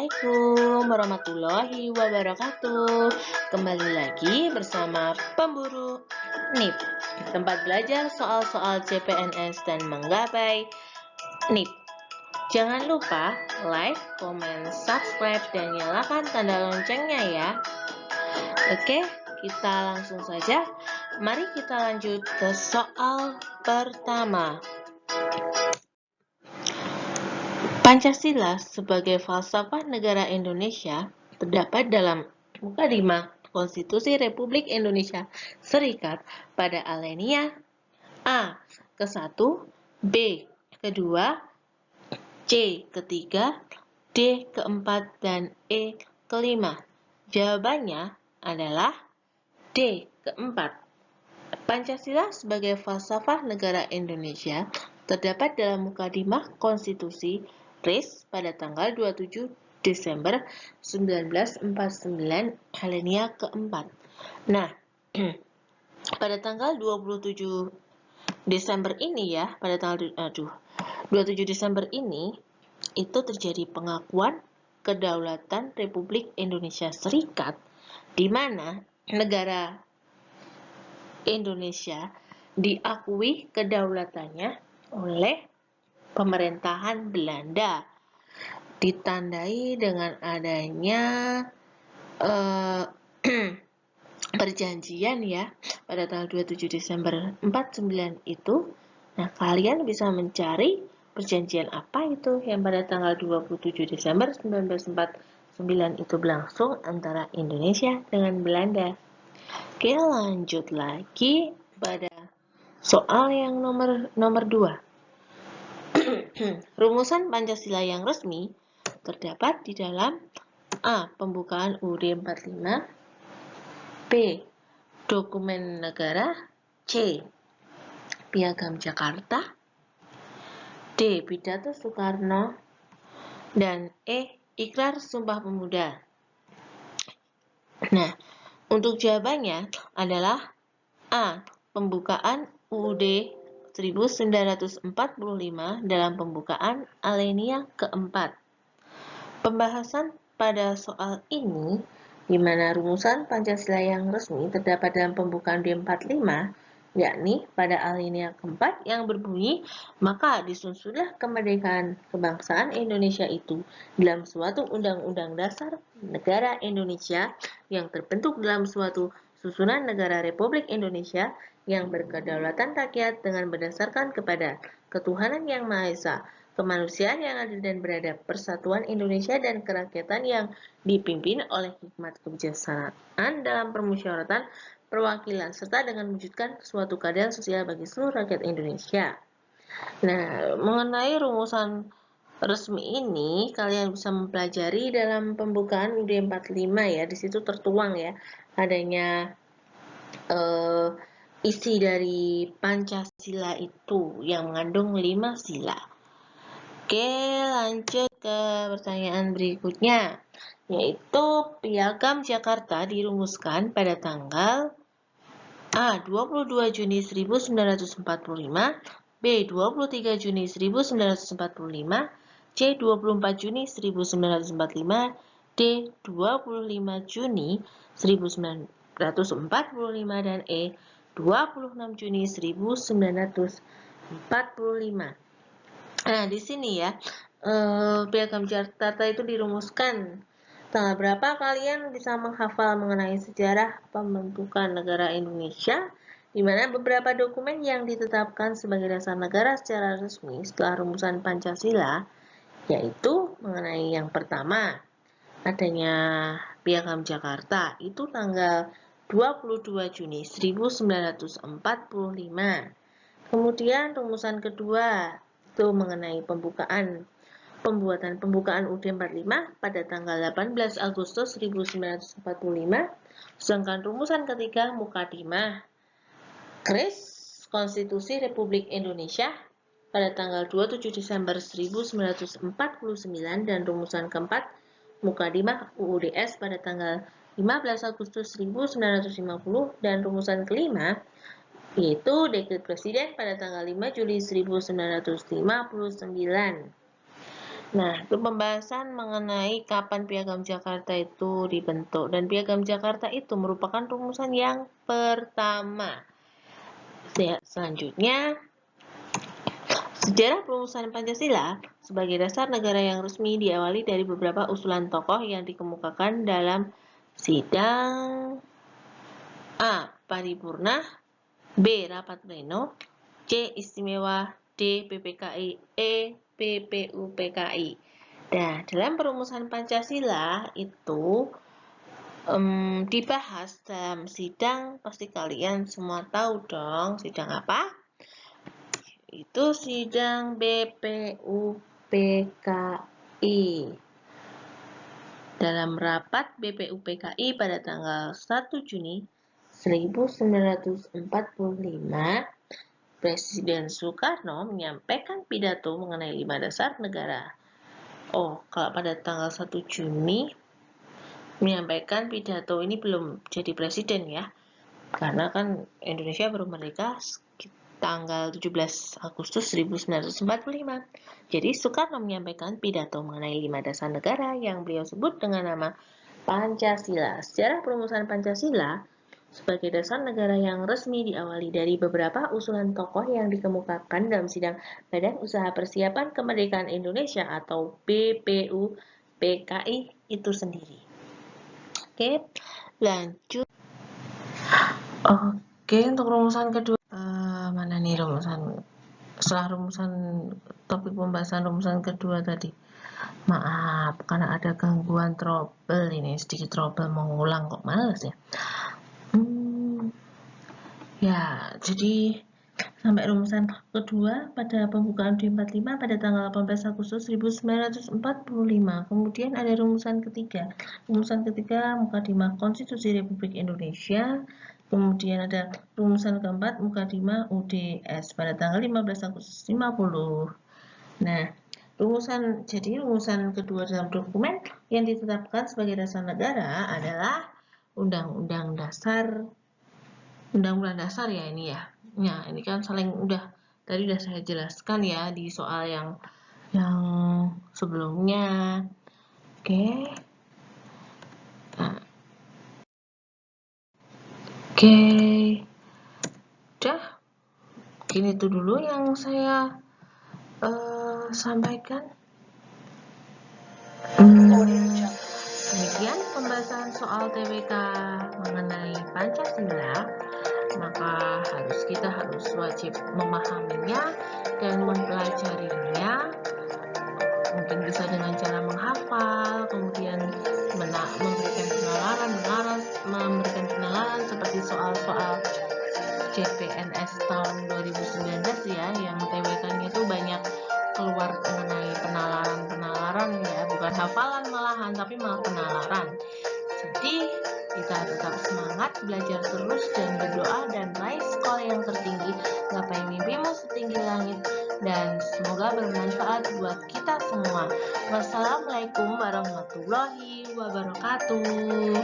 Assalamualaikum warahmatullahi wabarakatuh. Kembali lagi bersama Pemburu NIP, tempat belajar soal-soal CPNS dan menggapai NIP. Jangan lupa like, comment, subscribe, dan nyalakan tanda loncengnya ya. Oke, kita langsung saja. Mari kita lanjut ke soal pertama. Pancasila sebagai falsafah negara Indonesia terdapat dalam Mukadimah Konstitusi Republik Indonesia Serikat pada alinea A ke-1, B kedua, C ketiga, D keempat, dan E kelima. Jawabannya adalah D keempat. Pancasila sebagai falsafah negara Indonesia terdapat dalam Mukadimah Konstitusi RIS pada tanggal 27 Desember 1949 alinea keempat. Nah, pada tanggal 27 Desember ini ya, pada tanggal 27 Desember ini itu terjadi pengakuan kedaulatan Republik Indonesia Serikat, di mana negara Indonesia diakui kedaulatannya oleh pemerintahan Belanda, ditandai dengan adanya perjanjian ya pada tanggal 27 Desember 49 itu. Nah, kalian bisa mencari perjanjian apa itu yang pada tanggal 27 Desember 1949 itu berlangsung antara Indonesia dengan Belanda. Oke, lanjut lagi pada soal yang nomor 2. Rumusan Pancasila yang resmi terdapat di dalam A. Pembukaan UUD 45, B. Dokumen negara, C. Piagam Jakarta, D. Pidato Soekarno, dan E. Ikrar Sumpah Pemuda. Nah, untuk jawabannya adalah A. Pembukaan UUD 1945 dalam pembukaan alinea keempat. Pembahasan pada soal ini, di mana rumusan Pancasila yang resmi terdapat dalam pembukaan D45, yakni pada alinea keempat yang berbunyi, maka disusunlah kemerdekaan kebangsaan Indonesia itu dalam suatu undang-undang dasar negara Indonesia yang terbentuk dalam suatu susunan negara Republik Indonesia yang berkedaulatan rakyat dengan berdasarkan kepada ketuhanan yang Maha Esa, kemanusiaan yang adil dan beradab, persatuan Indonesia dan kerakyatan yang dipimpin oleh hikmat kebijaksanaan dalam permusyawaratan perwakilan, serta dengan mewujudkan suatu keadilan sosial bagi seluruh rakyat Indonesia. Nah, mengenai rumusan resmi ini, kalian bisa mempelajari dalam pembukaan UUD 45 ya, di situ tertuang ya, adanya isi dari Pancasila itu yang mengandung 5 sila. Oke, lanjut ke pertanyaan berikutnya, yaitu Piagam Jakarta dirumuskan pada tanggal A. 22 Juni 1945, B. 23 Juni 1945, C. 24 Juni 1945, D. 25 Juni 1945, dan E. 26 Juni 1945. Nah, di sini ya, Piagam Jakarta itu dirumuskan. Tanggal berapa kalian bisa menghafal mengenai sejarah pembentukan negara Indonesia, di mana beberapa dokumen yang ditetapkan sebagai dasar negara secara resmi setelah rumusan Pancasila, yaitu mengenai yang pertama, adanya Piagam Jakarta, itu tanggal 22 Juni 1945. Kemudian rumusan kedua itu mengenai pembukaan UUD 45 pada tanggal 18 Agustus 1945. Sedangkan rumusan ketiga Mukadimah RIS Konstitusi Republik Indonesia pada tanggal 27 Desember 1949, dan rumusan keempat Mukadimah UUDS pada tanggal 15 Agustus 1950, dan rumusan kelima yaitu Dekret Presiden pada tanggal 5 Juli 1959. Nah, itu pembahasan mengenai kapan Piagam Jakarta itu dibentuk. Dan Piagam Jakarta itu merupakan rumusan yang pertama. Selanjutnya, sejarah perumusan Pancasila sebagai dasar negara yang resmi diawali dari beberapa usulan tokoh yang dikemukakan dalam sidang A. Paripurna, B. Rapat Pleno, C. Istimewa, D. PPKI, E. PPUPKI. Nah, dalam perumusan Pancasila itu dibahas dalam sidang, pasti kalian semua tahu dong, sidang apa? Itu sidang BPUPKI. Dalam rapat BPUPKI pada tanggal 1 Juni 1945, Presiden Soekarno menyampaikan pidato mengenai 5 dasar negara. Oh, kalau pada tanggal 1 Juni menyampaikan pidato ini belum jadi presiden ya. Karena kan Indonesia baru merdeka tanggal 17 Agustus 1945. Jadi Soekarno menyampaikan pidato mengenai 5 dasar negara yang beliau sebut dengan nama Pancasila. Sejarah perumusan Pancasila sebagai dasar negara yang resmi diawali dari beberapa usulan tokoh yang dikemukakan dalam sidang Badan Usaha Persiapan Kemerdekaan Indonesia atau BPUPKI itu sendiri. Oke, lanjut. Oke, untuk rumusan kedua, mana nih rumusan? Setelah rumusan topik pembahasan rumusan kedua tadi. Maaf, karena ada gangguan trouble ini, sedikit trouble mau ngulang kok males ya. Ya, jadi sampai rumusan kedua pada pembukaan D45 pada tanggal 18 Agustus 1945. Kemudian ada rumusan ketiga. Rumusan ketiga Mukadimah Konstitusi Republik Indonesia. Kemudian ada rumusan keempat Mukadimah UDS pada tanggal 15 Agustus 50. Nah, jadi rumusan kedua dalam dokumen yang ditetapkan sebagai dasar negara adalah Undang-Undang Dasar ya ini ya. Ya, ini kan saling tadi udah saya jelaskan ya di soal yang sebelumnya. Oke. Nah. Oke. Udah. Gini itu dulu yang saya sampaikan. Demikian pembahasan soal TWK mengenai Pancasila. Maka kita harus wajib memahaminya dan mempelajarinya, mungkin bisa dengan cara menghafal, kemudian memberikan penalaran seperti soal-soal CPNS tahun 2019 ya, yang TWK-nya itu banyak keluar mengenai penalaran ya, bukan hafalan malahan, tapi malah penalaran. Jadi kita tetap semangat, belajar terus dan berdoa dan raih sekolah yang tertinggi, gapai mimpimu setinggi langit, dan semoga bermanfaat buat kita semua. Wassalamualaikum warahmatullahi wabarakatuh.